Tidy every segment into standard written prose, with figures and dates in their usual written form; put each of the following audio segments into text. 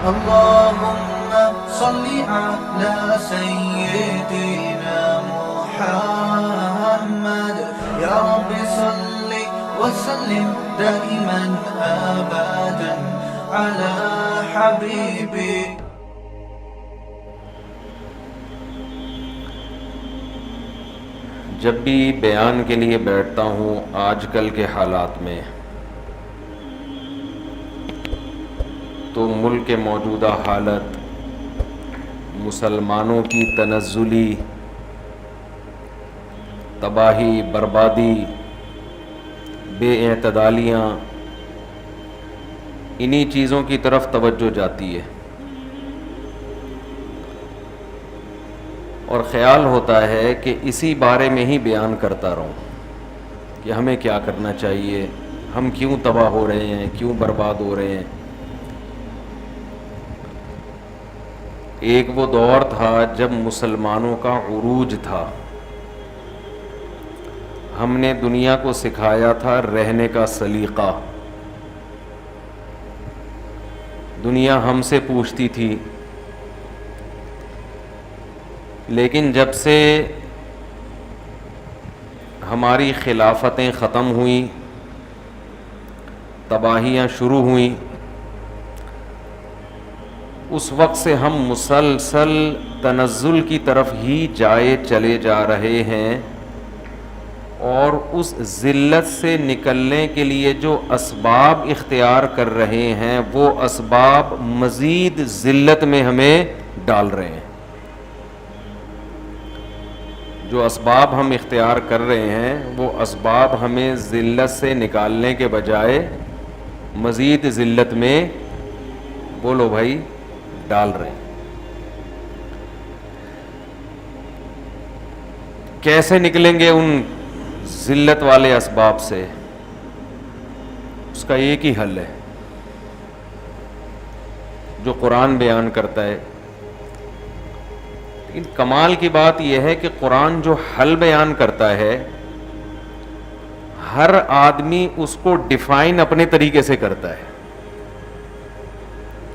اللهم صل على سيدنا محمد يا رب صل وسلم دائما أبدا على حبيبي. جب بھی بیان کے لیے بیٹھتا ہوں آج کل کے حالات میں، تو ملک کے موجودہ حالت، مسلمانوں کی تنزلی، تباہی، بربادی، بے اعتدالیاں، انہی چیزوں کی طرف توجہ جاتی ہے، اور خیال ہوتا ہے کہ اسی بارے میں ہی بیان کرتا رہوں کہ ہمیں کیا کرنا چاہیے، ہم کیوں تباہ ہو رہے ہیں، کیوں برباد ہو رہے ہیں۔ ایک وہ دور تھا جب مسلمانوں کا عروج تھا، ہم نے دنیا کو سکھایا تھا رہنے کا سلیقہ، دنیا ہم سے پوچھتی تھی، لیکن جب سے ہماری خلافتیں ختم ہوئیں، تباہیاں شروع ہوئیں، اس وقت سے ہم مسلسل تنزل کی طرف ہی جائے چلے جا رہے ہیں، اور اس ذلت سے نکلنے کے لیے جو اسباب اختیار کر رہے ہیں وہ اسباب مزید ذلت میں ہمیں ڈال رہے ہیں۔ جو اسباب ہم اختیار کر رہے ہیں وہ اسباب ہمیں ذلت سے نکالنے کے بجائے مزید ذلت میں، بولو بھائی، ڈال رہے ہیں۔ کیسے نکلیں گے ان ذلت والے اسباب سے؟ اس کا ایک ہی حل ہے جو قرآن بیان کرتا ہے۔ لیکن کمال کی بات یہ ہے کہ قرآن جو حل بیان کرتا ہے، ہر آدمی اس کو ڈیفائن اپنے طریقے سے کرتا ہے۔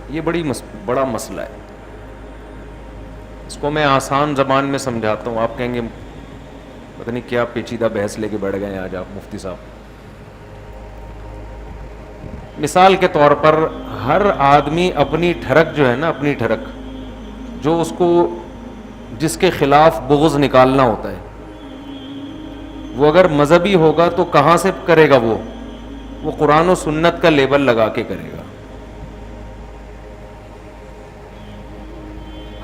یہ بڑا مسئلہ ہے۔ اس کو میں آسان زبان میں سمجھاتا ہوں، آپ کہیں گے پتہ نہیں کیا پیچیدہ بحث لے کے بیٹھ گئے ہیں آج آپ مفتی صاحب۔ مثال کے طور پر ہر آدمی اپنی ٹھڑک جو ہے نا، اپنی ٹھڑک جو اس کو جس کے خلاف بغض نکالنا ہوتا ہے، وہ اگر مذہبی ہوگا تو کہاں سے کرے گا؟ وہ قرآن و سنت کا لیبل لگا کے کرے گا۔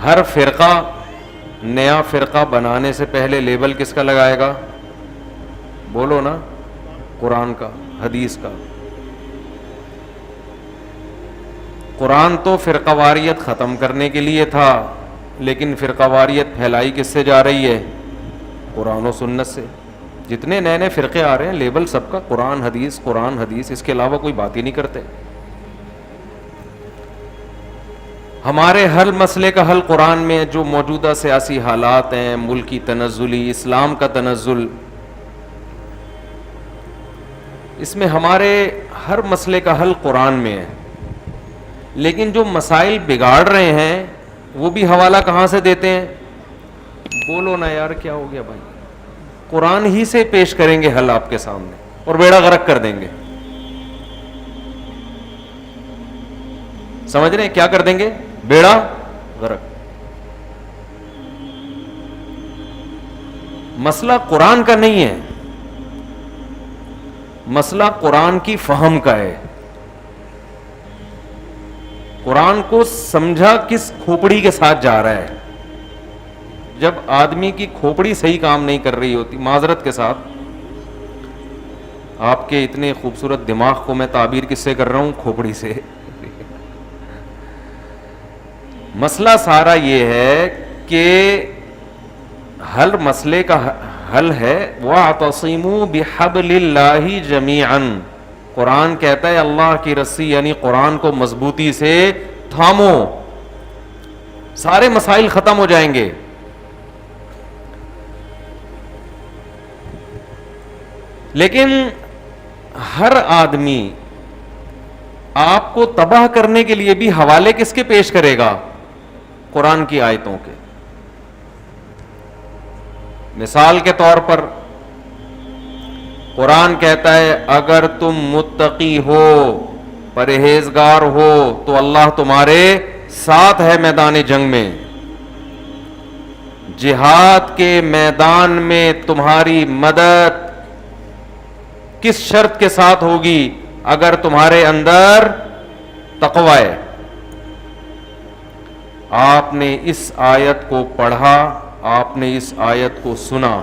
ہر فرقہ نیا فرقہ بنانے سے پہلے لیبل کس کا لگائے گا؟ بولو نا، قرآن کا، حدیث کا۔ قرآن تو فرقہ واریت ختم کرنے کے لیے تھا، لیکن فرقہ واریت پھیلائی کس سے جا رہی ہے؟ قرآن و سنت سے۔ جتنے نئے نئے فرقے آ رہے ہیں لیبل سب کا قرآن حدیث، قرآن حدیث، اس کے علاوہ کوئی بات ہی نہیں کرتے۔ ہمارے ہر مسئلے کا حل قرآن میں، جو موجودہ سیاسی حالات ہیں، ملک کی تنزلی، اسلام کا تنزل، اس میں ہمارے ہر مسئلے کا حل قرآن میں ہے۔ لیکن جو مسائل بگاڑ رہے ہیں وہ بھی حوالہ کہاں سے دیتے ہیں؟ بولو نا یار، کیا ہو گیا بھائی؟ قرآن ہی سے پیش کریں گے حل آپ کے سامنے، اور بیڑا غرق کر دیں گے۔ سمجھ رہے ہیں کیا کر دیں گے؟ بیڑا غرق۔ مسئلہ قرآن کا نہیں ہے، مسئلہ قرآن کی فہم کا ہے۔ قرآن کو سمجھا کس کھوپڑی کے ساتھ جا رہا ہے۔ جب آدمی کی کھوپڑی صحیح کام نہیں کر رہی ہوتی، معذرت کے ساتھ، آپ کے اتنے خوبصورت دماغ کو میں تعبیر کس سے کر رہا ہوں؟ کھوپڑی سے۔ مسئلہ سارا یہ ہے کہ ہر مسئلے کا حل ہے وَاعْتَصِمُوا بِحَبْلِ اللَّهِ جَمِيعًا۔ قرآن کہتا ہے اللہ کی رسی یعنی قرآن کو مضبوطی سے تھامو، سارے مسائل ختم ہو جائیں گے۔ لیکن ہر آدمی آپ کو تباہ کرنے کے لیے بھی حوالے کس کے پیش کرے گا؟ قرآن کی آیتوں کے. مثال کے طور پر قرآن کہتا ہے اگر تم متقی ہو، پرہیزگار ہو، تو اللہ تمہارے ساتھ ہے میدان جنگ میں. جہاد کے میدان میں تمہاری مدد کس شرط کے ساتھ ہوگی؟ اگر تمہارے اندر تقوی ہے. آپ نے اس آیت کو پڑھا، آپ نے اس آیت کو سنا،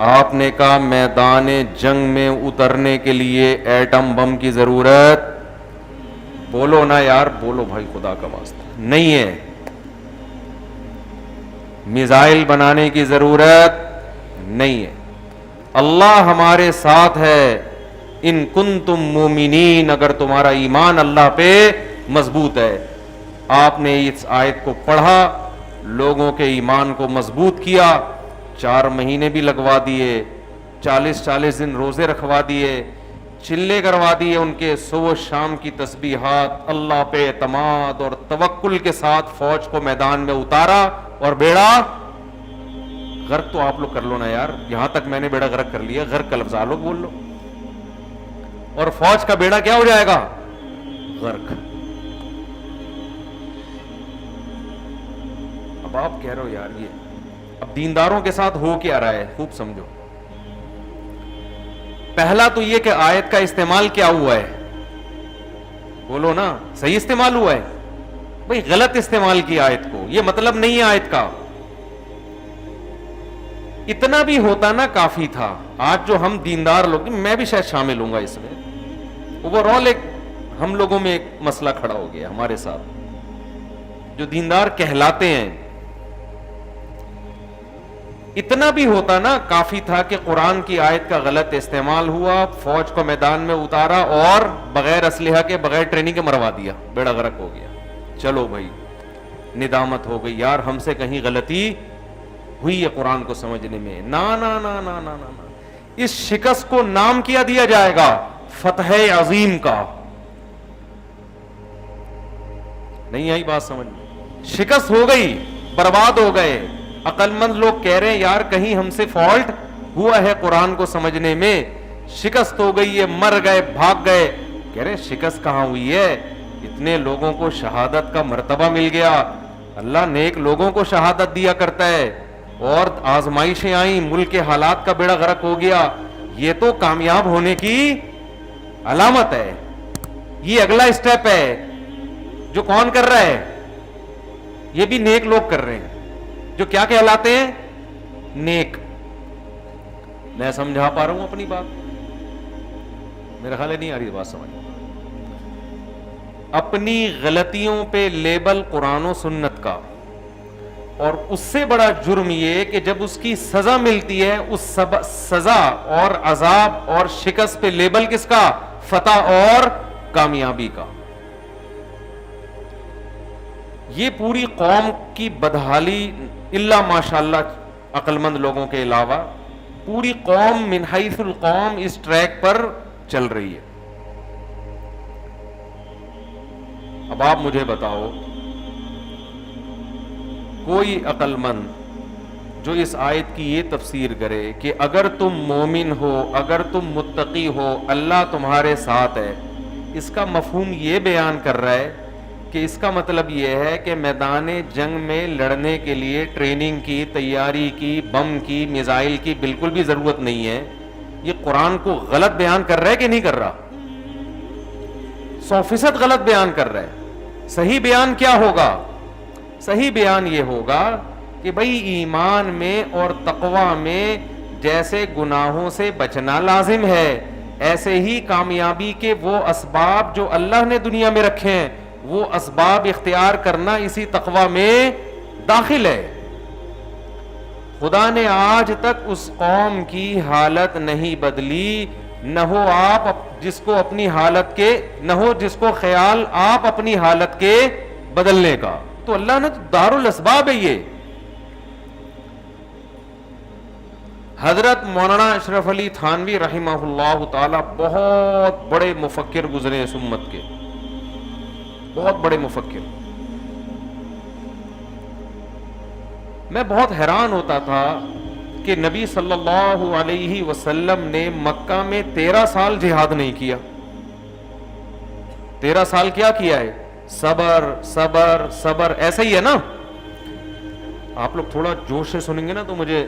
آپ نے کہا میدان جنگ میں اترنے کے لیے ایٹم بم کی ضرورت، بولو نا یار، بولو بھائی خدا کا واسطہ، نہیں ہے. میزائل بنانے کی ضرورت نہیں ہے. اللہ ہمارے ساتھ ہے. ان کنتم مومنین، اگر تمہارا ایمان اللہ پہ مضبوط ہے. آپ نے اس آیت کو پڑھا، لوگوں کے ایمان کو مضبوط کیا، 4 مہینے بھی لگوا دیے، 40 دن روزے رکھوا دیے، چلے کروا دیے ان کے، صبح شام کی تسبیحات، اللہ پہ اعتماد اور توکل کے ساتھ فوج کو میدان میں اتارا، اور بیڑا غرق تو آپ لوگ کر لو نا یار. یہاں تک میں نے بیڑا غرق کر لیا، غرق کا لفظ آپ لوگ بول لو، اور فوج کا بیڑا کیا ہو جائے گا؟ غرق. اب آپ کہہ رہے ہو یار یہ اب دینداروں کے ساتھ ہو کیا رہا ہے؟ خوب سمجھو. پہلا تو یہ کہ آیت کا استعمال کیا ہوا ہے، بولو نا، صحیح استعمال ہوا ہے؟ بھئی غلط استعمال کی آیت کو، یہ مطلب نہیں ہے آیت کا. اتنا بھی ہوتا نا کافی تھا. آج جو ہم دیندار لوگ، میں بھی شاید شامل ہوں گا اس میں، اوور آل ایک ہم لوگوں میں ایک مسئلہ کھڑا ہو گیا ہمارے ساتھ جو دیندار کہلاتے ہیں. اتنا بھی ہوتا نا کافی تھا کہ قرآن کی آیت کا غلط استعمال ہوا، فوج کو میدان میں اتارا اور بغیر اسلحہ کے، بغیر ٹریننگ کے مروا دیا، بیڑا غرق ہو گیا. چلو بھائی ندامت ہو گئی، یار ہم سے کہیں غلطی ہوئی ہے قرآن کو سمجھنے میں. نا نا نا نا نا نا. اس شکست کو نام کیا دیا جائے گا؟ فتح عظیم کا. نہیں آئی بات سمجھ میں؟ شکست ہو گئی، برباد ہو گئے. عقل مند لوگ کہہ رہے ہیں یار کہیں ہم سے فالٹ ہوا ہے قرآن کو سمجھنے میں، شکست ہو گئی ہے، مر گئے، بھاگ گئے. کہہ رہے شکست کہاں ہوئی ہے؟ اتنے لوگوں کو شہادت کا مرتبہ مل گیا. اللہ نیک لوگوں کو شہادت دیا کرتا ہے، اور آزمائشیں آئیں، ملک کے حالات کا بیڑا غرق ہو گیا. یہ تو کامیاب ہونے کی علامت ہے. یہ اگلا اسٹیپ ہے جو کون کر رہا ہے؟ یہ بھی نیک لوگ کر رہے ہیں، جو کیا کہلاتے ہیں؟ نیک. میں سمجھا پا رہا ہوں اپنی بات؟ میرا خیال ہے نہیں آ رہی بات سمجھ. اپنی غلطیوں پہ لیبل قرآن و سنت کا، اور اس سے بڑا جرم یہ کہ جب اس کی سزا ملتی ہے، اس سزا اور عذاب اور شکست پہ لیبل کس کا؟ فتح اور کامیابی کا. یہ پوری قوم کی بدحالی، الا ماشاءاللہ عقل مند لوگوں کے علاوہ، پوری قوم من حیث القوم اس ٹریک پر چل رہی ہے. اب آپ مجھے بتاؤ، کوئی عقل مند جو اس آیت کی یہ تفسیر کرے کہ اگر تم مومن ہو، اگر تم متقی ہو، اللہ تمہارے ساتھ ہے، اس کا مفہوم یہ بیان کر رہا ہے کہ اس کا مطلب یہ ہے کہ میدان جنگ میں لڑنے کے لیے ٹریننگ کی، تیاری کی، بم کی، میزائل کی بالکل بھی ضرورت نہیں ہے. یہ قرآن کو غلط بیان کر رہا ہے کہ نہیں کر رہا؟ 100% غلط بیان کر رہا ہے. صحیح بیان کیا ہوگا؟ صحیح بیان یہ ہوگا کہ بھئی ایمان میں اور تقوی میں جیسے گناہوں سے بچنا لازم ہے، ایسے ہی کامیابی کے وہ اسباب جو اللہ نے دنیا میں رکھے ہیں، وہ اسباب اختیار کرنا اسی تقوی میں داخل ہے. خدا نے آج تک اس قوم کی حالت نہیں بدلی. نہ ہو آپ جس کو اپنی حالت کے، نہ ہو جس کو خیال آپ اپنی حالت کے بدلنے کا. تو اللہ نے دار الاسباب ہے یہ. حضرت مولانا اشرف علی تھانوی رحمہ اللہ تعالی بہت بڑے مفکر گزرے اس امت کے، بہت بڑے مفکر. میں بہت حیران ہوتا تھا کہ نبی صلی اللہ علیہ وسلم نے مکہ میں 13 سال جہاد نہیں کیا. 13 سال کیا کیا ہے؟ صبر صبر صبر. ایسا ہی ہے نا؟ آپ لوگ تھوڑا جوش سے سنیں گے نا تو مجھے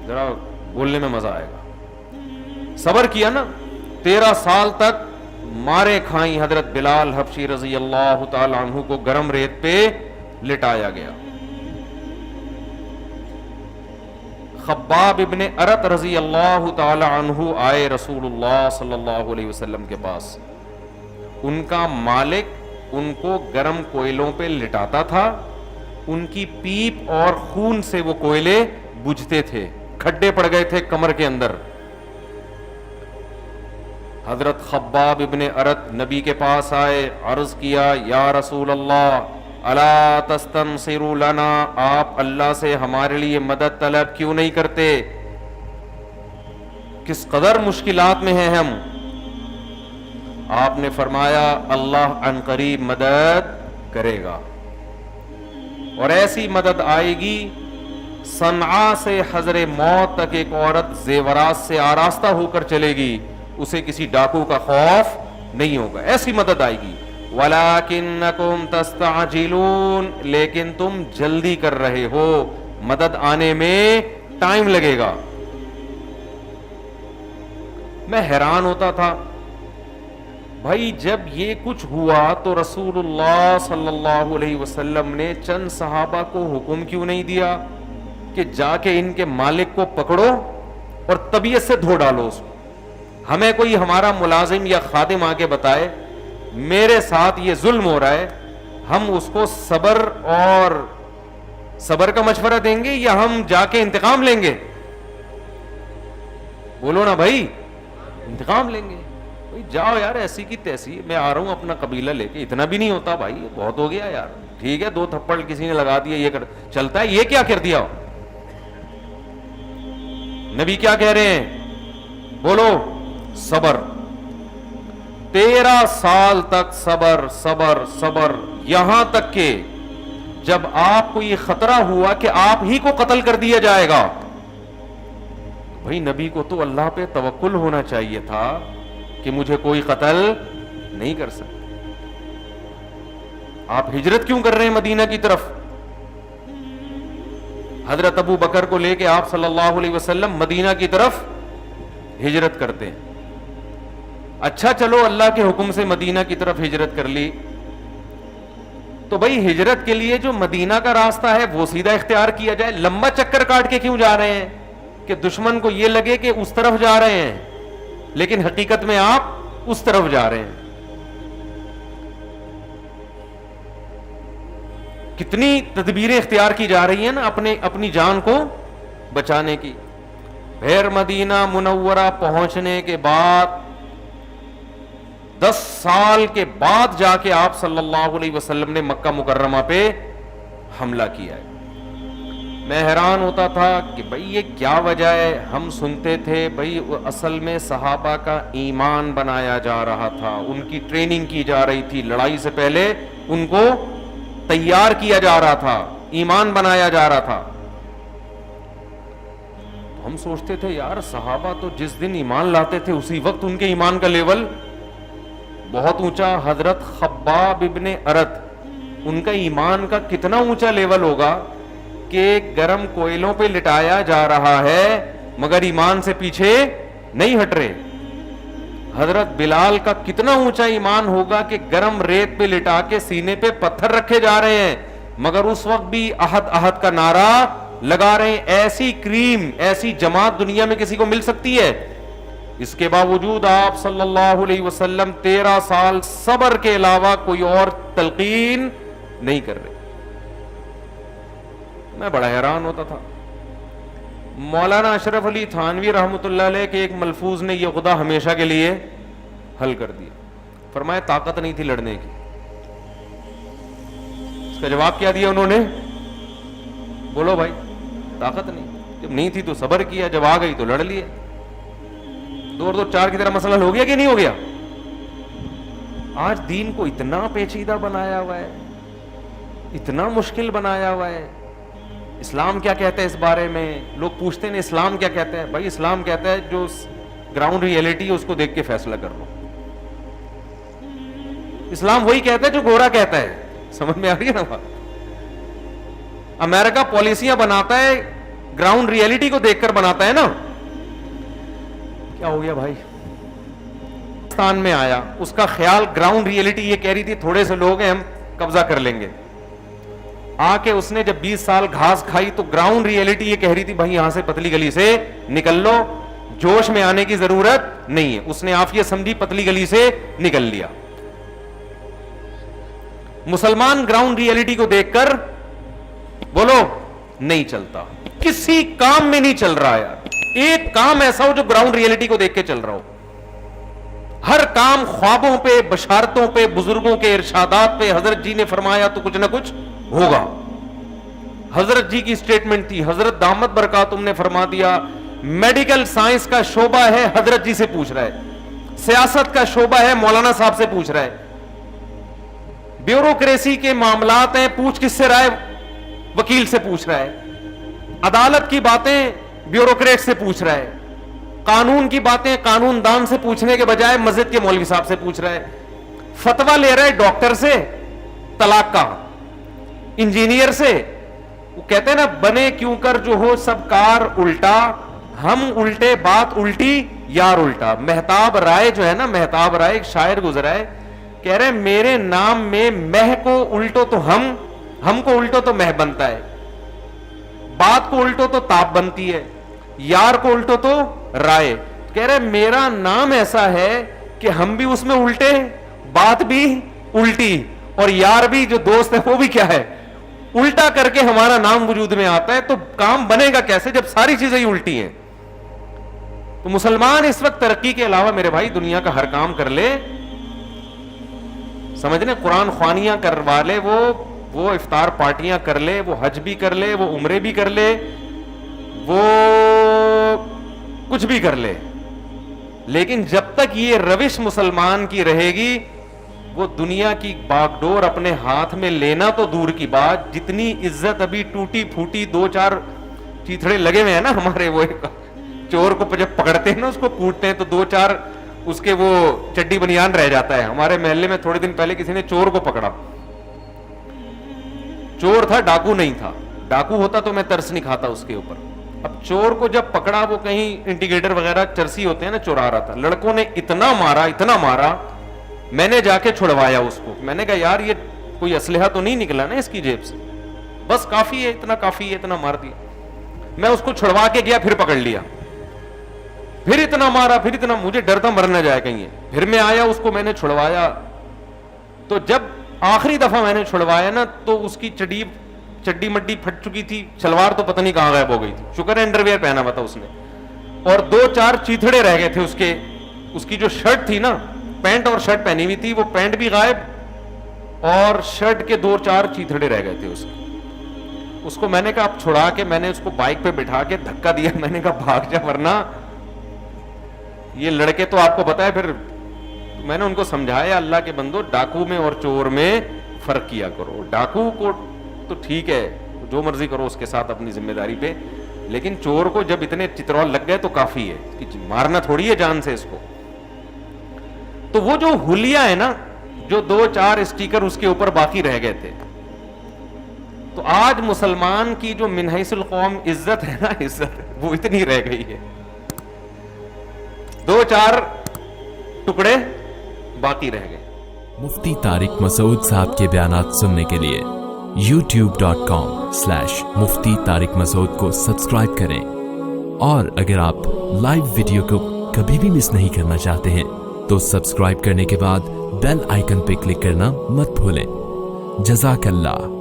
ذرا بولنے میں مزہ آئے گا. صبر کیا نا 13 سال تک. مارے کھائیں حضرت بلال حبشی رضی اللہ تعالی عنہ کو گرم ریت پہ لٹایا گیا. خباب ابن ارت رضی اللہ تعالی عنہ آئے رسول اللہ صلی اللہ علیہ وسلم کے پاس. ان کا مالک ان کو گرم کوئلوں پہ لٹاتا تھا. ان کی پیپ اور خون سے وہ کوئلے بجھتے تھے، کھڈے پڑ گئے تھے کمر کے اندر. حضرت خباب ابن ارت نبی کے پاس آئے، عرض کیا یا رسول اللہ الا تستنصر لنا، آپ اللہ سے ہمارے لیے مدد طلب کیوں نہیں کرتے؟ کس قدر مشکلات میں ہیں ہم. آپ نے فرمایا اللہ عن قریب مدد کرے گا، اور ایسی مدد آئے گی صنعاء سے حضر موت تک ایک عورت زیورات سے آراستہ ہو کر چلے گی، اسے کسی ڈاکو کا خوف نہیں ہوگا. ایسی مدد آئے گی. وَلَكِنَّكُمْ تَسْتَعْجِلُونَ، لیکن تم جلدی کر رہے ہو، مدد آنے میں ٹائم لگے گا. میں حیران ہوتا تھا بھائی جب یہ کچھ ہوا تو رسول اللہ صلی اللہ علیہ وسلم نے چند صحابہ کو حکم کیوں نہیں دیا کہ جا کے ان کے مالک کو پکڑو اور طبیعت سے دھو ڈالو اس کو؟ ہمیں کوئی ہمارا ملازم یا خادم آ کے بتائے میرے ساتھ یہ ظلم ہو رہا ہے، ہم اس کو صبر کا مشورہ دیں گے یا ہم جا کے انتقام لیں گے؟ بولو نا بھائی، انتقام لیں گے. بھائی جاؤ یار، ایسی کی تیسی، میں آ رہا ہوں اپنا قبیلہ لے کے. اتنا بھی نہیں ہوتا بھائی، بہت ہو گیا یار. ٹھیک ہے 2 تھپڑ کسی نے لگا دیا، یہ چلتا ہے. یہ کیا کر دیا؟ نبی کیا کہہ رہے ہیں؟ بولو صبر. 13 سال تک صبر صبر صبر، یہاں تک کہ جب آپ کو یہ خطرہ ہوا کہ آپ ہی کو قتل کر دیا جائے گا. بھائی نبی کو تو اللہ پہ توکل ہونا چاہیے تھا کہ مجھے کوئی قتل نہیں کر سکتا. آپ ہجرت کیوں کر رہے ہیں مدینہ کی طرف؟ حضرت ابو بکر کو لے کے آپ صلی اللہ علیہ وسلم مدینہ کی طرف ہجرت کرتے ہیں. اچھا چلو اللہ کے حکم سے مدینہ کی طرف ہجرت کر لی، تو بھائی ہجرت کے لیے جو مدینہ کا راستہ ہے وہ سیدھا اختیار کیا جائے. لمبا چکر کاٹ کے کیوں جا رہے ہیں کہ دشمن کو یہ لگے کہ اس طرف جا رہے ہیں لیکن حقیقت میں آپ اس طرف جا رہے ہیں. کتنی تدبیریں اختیار کی جا رہی ہیں نا اپنی جان کو بچانے کی. پھر مدینہ منورہ پہنچنے کے بعد 10 سال کے بعد جا کے آپ صلی اللہ علیہ وسلم نے مکہ مکرمہ پہ حملہ کیا ہے. میں حیران ہوتا تھا کہ بھئی یہ کیا وجہ ہے. ہم سنتے تھے بھئی اصل میں صحابہ کا ایمان بنایا جا رہا تھا، ان کی ٹریننگ کی جا رہی تھی، لڑائی سے پہلے ان کو تیار کیا جا رہا تھا، ایمان بنایا جا رہا تھا. ہم سوچتے تھے یار صحابہ تو جس دن ایمان لاتے تھے اسی وقت ان کے ایمان کا لیول بہت اونچا. حضرت خباب ابن ارت، ان کا ایمان کا کتنا اونچا لیول ہوگا کہ گرم کوئلوں پہ لٹایا جا رہا ہے مگر ایمان سے پیچھے نہیں ہٹ رہے. حضرت بلال کا کتنا اونچا ایمان ہوگا کہ گرم ریت پہ لٹا کے سینے پہ پتھر رکھے جا رہے ہیں مگر اس وقت بھی احد احد کا نعرہ لگا رہے ہیں. ایسی کریم، ایسی جماعت دنیا میں کسی کو مل سکتی ہے؟ اس کے باوجود آپ صلی اللہ علیہ وسلم 13 سال صبر کے علاوہ کوئی اور تلقین نہیں کر رہے. میں بڑا حیران ہوتا تھا. مولانا اشرف علی تھانوی رحمۃ اللہ علیہ کے ایک ملفوظ نے یہ خدا ہمیشہ کے لیے حل کر دیا. فرمایا طاقت نہیں تھی لڑنے کی. اس کا جواب کیا دیا انہوں نے؟ بولو بھائی، طاقت نہیں. جب نہیں تھی تو صبر کیا, جب آ گئی تو لڑ لیا. 2 اور 2 4 کی طرح مسئلہ ہو گیا کہ نہیں ہو گیا؟ آج دین کو اتنا پیچیدہ بنایا ہوا ہے, اتنا مشکل بنایا ہوا ہے. اسلام کیا کہتا ہے اس بارے میں؟ لوگ پوچھتے ہیں اسلام کیا کہتا ہے. بھائی اسلام کہتا ہے جو گراؤنڈ ریئلٹی ہے اس کو دیکھ کے فیصلہ کر لو. اسلام وہی کہتا ہے جو گورا کہتا ہے. سمجھ میں آ رہی ہے نا بات؟ امریکہ پالیسیاں بناتا ہے گراؤنڈ ریئلٹی کو دیکھ کر بناتا ہے نا. کیا ہو گیا بھائی؟ پاکستان میں آیا, اس کا خیال گراؤنڈ ریئلٹی یہ کہہ رہی تھی تھوڑے سے لوگ ہیں ہم قبضہ کر لیں گے. آ کے اس نے جب 20 سال گھاس کھائی تو گراؤنڈ ریئلٹی یہ کہہ رہی تھی بھائی یہاں سے پتلی گلی سے نکل لو, جوش میں آنے کی ضرورت نہیں ہے. اس نے عافیت سمجھی, پتلی گلی سے نکل لیا. مسلمان گراؤنڈ ریئلٹی کو دیکھ کر بولو نہیں چلتا, کسی کام میں نہیں چل رہا یار. ایک کام ایسا ہو جو گراؤنڈ ریئلٹی کو دیکھ کے چل رہا ہو. ہر کام خوابوں پہ, بشارتوں پہ, بزرگوں کے ارشادات پہ, حضرت جی نے فرمایا تو کچھ نہ کچھ ہوگا. حضرت جی کی سٹیٹمنٹ تھی, حضرت دامت برکاتہم نے فرما دیا میڈیکل سائنس کا شعبہ ہے حضرت جی سے پوچھ رہا ہے, سیاست کا شعبہ ہے مولانا صاحب سے پوچھ رہا ہے, بیوروکریسی کے معاملات ہیں پوچھ کس سے رہا ہے, وکیل سے پوچھ رہا ہے, عدالت کی باتیں بیوروکریٹ سے پوچھ رہا ہے, قانون کی باتیں قانون دان سے پوچھنے کے بجائے مسجد کے مولوی صاحب سے پوچھ رہا ہے, فتویٰ لے رہا ہے ڈاکٹر سے طلاق کا, انجینئر سے. وہ کہتے ہیں نا بنے کیوں کر جو ہو سب کار الٹا, ہم الٹے بات الٹی یار الٹا. مہتاب رائے جو ہے نا, مہتاب رائے ایک شاعر گزرا ہے, کہہ رہے میرے نام میں مہ کو الٹو تو ہم کو الٹو تو مہ بنتا ہے, بات کو الٹو تو تاب بنتی ہے, یار کو الٹو تو رائے. کہہ رہے میرا نام ایسا ہے کہ ہم بھی اس میں الٹے, بات بھی الٹی, اور یار بھی جو دوست ہے وہ بھی کیا ہے الٹا کر کے ہمارا نام وجود میں آتا ہے. تو کام بنے گا کیسے جب ساری چیزیں ہی الٹی ہیں؟ تو مسلمان اس وقت ترقی کے علاوہ میرے بھائی دنیا کا ہر کام کر لے, سمجھنے قرآن خوانیاں کروا لے, وہ افطار پارٹیاں کر لے, وہ حج بھی کر لے, وہ عمرے بھی کر لے, وہ کچھ بھی کر لے, لیکن جب تک یہ روش مسلمان کی رہے گی وہ دنیا کی باغ ڈور اپنے ہاتھ میں لینا تو دور کی بات, جتنی عزت ابھی ٹوٹی پھوٹی 2-4 چیتھڑے لگے ہوئے ہیں نا ہمارے, وہ چور کو جب پکڑتے ہیں نا اس کو کوٹتے ہیں تو 2-4 اس کے وہ چڈی بنیان رہ جاتا ہے. ہمارے محلے میں تھوڑے دن پہلے کسی نے چور کو پکڑا, چور تھا ڈاکو نہیں تھا, ڈاکو ہوتا تو میں ترس نہیں کھاتا اس کے اوپر. اب چور کو جب پکڑا, وہ کہیں انڈیکیٹر وغیرہ چرسی ہوتے ہیں نا, چورا رہا تھا. لڑکوں نے اتنا مارا, میں نے جا کے چھڑوایا اس کو. میں نے کہا یار یہ کوئی اسلحہ تو نہیں نکلا نا اس کی جیب سے, بس کافی ہے, اتنا کافی ہے, اتنا مار دیا. میں اس کو چھڑوا کے گیا, پھر پکڑ لیا, پھر اتنا مارا, پھر اتنا, مجھے ڈر تھا مر نہ جائے کہیں. پھر میں آیا, اس کو میں نے چھڑوایا. تو جب آخری دفعہ میں نے چھڑوایا نا تو اس کی چڈی مڈی پھٹ چکی تھی, شلوار تو پتہ نہیں کہاں غائب ہو گئی تھی, شکر ہے انڈر ویئر پہنا ہوا تھا اس نے, اور 2-4 چیتھڑے رہ گئے تھے اس کی جو شرٹ تھی نا, پینٹ اور شرٹ پہنی ہوئی تھی, وہ پینٹ بھی غائب اور شرٹ کے 2-4 چیتھڑے رہ گئے تھے اس کو میں نے کہا اب چھڑا کے, میں نے اس کو بائک پہ بٹھا کے دھکا دیا, میں نے کہا بھاگ جا ورنہ یہ لڑکے تو آپ کو پتا ہے. پھر میں نے ان کو سمجھایا اللہ کے بندو ڈاکو میں اور چور میں فرق کیا کرو. ڈاکو کو تو ٹھیک ہے جو مرضی کرو اس کے ساتھ اپنی ذمہ داری پہ, لیکن چور کو جب اتنے چترول لگ گئے تو کافی ہے, کہ مارنا تھوڑی ہے جان سے اس کو. تو وہ جو حلیہ ہے نا, جو 2-4 اسٹیکر اس کے اوپر باقی رہ گئے تھے, تو آج مسلمان کی جو من حیث القوم عزت ہے نا, عزت وہ اتنی رہ گئی ہے, 2-4 ٹکڑے باقی رہ گئے. مفتی طارق مسعود صاحب کے بیانات سننے کے لیے youtube.com/مفتی طارق مسعود کو سبسکرائب کریں, اور اگر آپ لائیو ویڈیو کو کبھی بھی مس نہیں کرنا چاہتے ہیں تو سبسکرائب کرنے کے بعد بیل آئیکن پہ کلک کرنا مت بھولیں. جزاک اللہ.